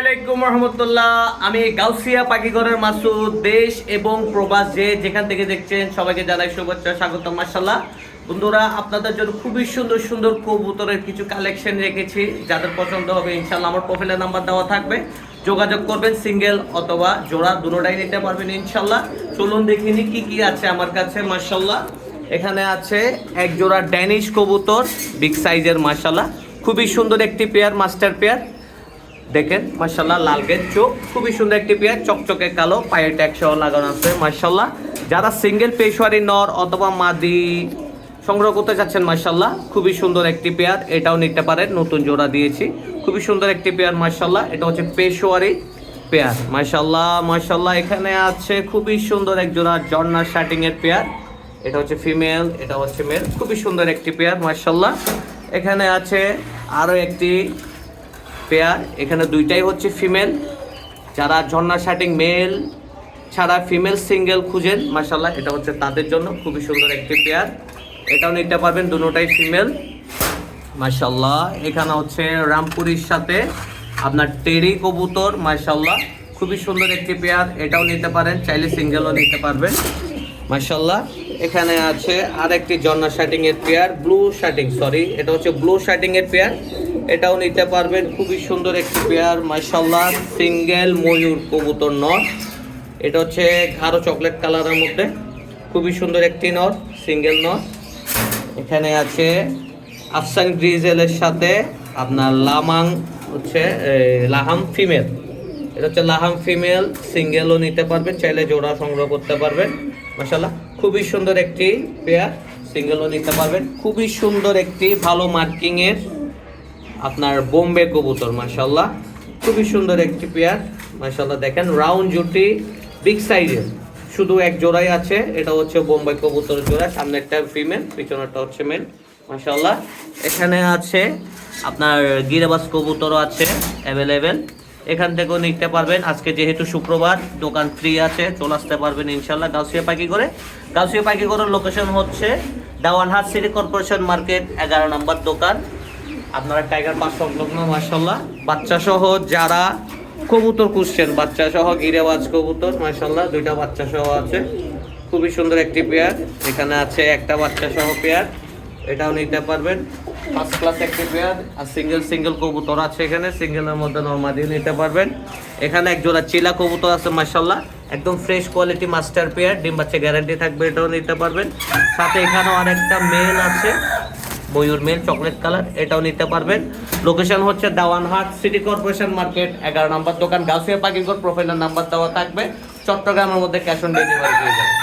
আলাইকুম রহমতুল্লাহ। আমি গাউসিয়া পাখিঘরের মাসুদ। দেশ এবং প্রবাস যেখান থেকে দেখছেন সবাইকে জানাই শুভেচ্ছা, স্বাগত। মাশাআল্লাহ বন্ধুরা, আপনাদের জন্য খুবই সুন্দর সুন্দর কবুতরের কিছু কালেকশন রেখেছি। যাদের পছন্দ হবে ইনশাল্লাহ আমার প্রোফাইলের নাম্বার দেওয়া থাকবে, যোগাযোগ করবেন। সিঙ্গেল অথবা জোড়া দুটোটাই নিতে পারবেন ইনশাল্লাহ। চলুন দেখিনি কি কি আছে আমার কাছে। মাশাআল্লাহ এখানে আছে এক জোড়া ড্যানিশ কবুতর, বিগ সাইজের। মাশাআল্লাহ খুবই সুন্দর একটি পেয়ার, মাস্টার পেয়ার। দেখেন মাশাআল্লাহ লাল গেট চোখ, খুবই সুন্দর একটি পেয়ার, চকচকে কালো, পায়ের ট্যাগ সহ লাগানো আছে। মাশাআল্লাহ যারা সিঙ্গেল পেশোয়ারি নর অথবা মাদি সংগ্রহ করতে চাচ্ছেন মাশাআল্লাহ খুবই সুন্দর একটি পেয়ার, এটাও নিতে পারেন। নতুন জোড়া দিয়েছি, খুবই সুন্দর একটি পেয়ার। মাশাআল্লাহ এটা হচ্ছে পেশোয়ারি পেয়ার। মাশাআল্লাহ মাশাআল্লাহ এখানে আছে খুবই সুন্দর এক জোড়া জর্না শার্টিং এর পেয়ার। এটা হচ্ছে ফিমেল, এটা হচ্ছে মেল, খুবই সুন্দর একটি পেয়ার। মাশাআল্লাহ এখানে আছে আরও একটি পেয়ার, এখানে দুইটাই হচ্ছে ফিমেল। যারা ঝর্ণা শার্টিং মেল ছাড়া ফিমেল সিঙ্গেল খুঁজেন মাশাআল্লাহ এটা হচ্ছে তাদের জন্য খুবই সুন্দর একটি পেয়ার, এটাও নিতে পারবেন, দুটোটাই ফিমেল। মাশাআল্লাহ এখানে হচ্ছে রামপুরির সাথে আপনার টেরি কবুতর। মাশাআল্লাহ খুবই সুন্দর একটি পেয়ার, এটাও নিতে পারেন, চাইলে সিঙ্গেলও নিতে পারবেন। মাশাআল্লাহ এখানে আছে আর একটি ঝর্ণা শার্টিং এর পেয়ার, ব্লু শার্টিং, সরি এটা হচ্ছে ব্লু শার্টিং এর পেয়ার, এটাও নিতে পারবেন, খুবই সুন্দর একটি পেয়ার। মাশাআল্লাহ সিঙ্গেল ময়ূর কবুতর নর, এটা হচ্ছে গাঢ় চকলেট কালারের মধ্যে, খুবই সুন্দর একটি নর, সিঙ্গেল নর। এখানে আছে আফসান গ্রিজেলের সাথে আপনার লামাং হচ্ছে লাহাম ফিমেল, এটা হচ্ছে লাহাম ফিমেল, সিঙ্গেলও নিতে পারবেন, চাইলে জোড়া সংগ্রহ করতে পারবেন। মাশাআল্লাহ খুবই সুন্দর একটি পেয়ার, সিঙ্গেলও নিতে পারবেন। খুবই সুন্দর একটি ভালো মার্কিং এর আপনার বোম্বে কবুতর। মাশাআল্লাহ খুবই সুন্দর একটি পেয়ার। মাশাআল্লাহ দেখেন রাউন্ড জুটি, বিগ সাইজের, শুধু এক জোড়াই আছে, এটা হচ্ছে বোম্বে কবুতর জোড়া, সামনে একটা ফিমেল, পিছনেরটা হচ্ছে মেল। মাশাআল্লাহ এখানে আছে আপনার গিরাবাস কবুতরও আছে অ্যাভেলেবেল, এখান থেকেও নিতে পারবেন। আজকে যেহেতু শুক্রবার দোকান ফ্রি আছে, চলে আসতে পারবেন ইনশাল্লাহ গাউসিয়া পাখিঘরে। গাউসিয়া পাখিঘরের লোকেশন হচ্ছে দেওয়ানহাট সিটি কর্পোরেশন মার্কেট 11 নম্বর দোকান, আপনারা টাইগার পাস সংলগ্ন। মাশাআল্লাহ বাচ্চা সহ যারা কবুতর খুঁজছেন, বাচ্চা সহ গিরেবাজ কবুতর, মাশাআল্লাহ দুইটা বাচ্চা সহ আছে, খুবই সুন্দর একটি পেয়ার। এখানে আছে একটা বাচ্চা সহ পেয়ার, এটাও নিতে পারবেন, ফার্স্ট ক্লাস একটি পেয়ার। আর সিঙ্গেল কবুতর আছে এখানে, সিঙ্গেলের মধ্যে নরমাদিও নিতে পারবেন। এখানে এক জোড়া চিলা কবুতর আছে মাশাআল্লাহ, একদম ফ্রেশ কোয়ালিটি মাস্টার পেয়ার, ডিম বাচ্চা গ্যারান্টি থাকবে, এটাও নিতে পারবেন। সাথে এখানেও আরেকটা মেল আছে, ময়ূর মেল চকলেট কালার, এটাও নিতে পারবেন। লোকেশন হচ্ছে দেওয়ানহাট সিটি কর্পোরেশন মার্কেট 11 নম্বর দোকান, গাউসিয়া পাখিঘর। প্রোফাইলের নাম্বার দেওয়া থাকবে, চট্টগ্রামের মধ্যে ক্যাশ অন ডেলিভারি পেয়ে যাবেন।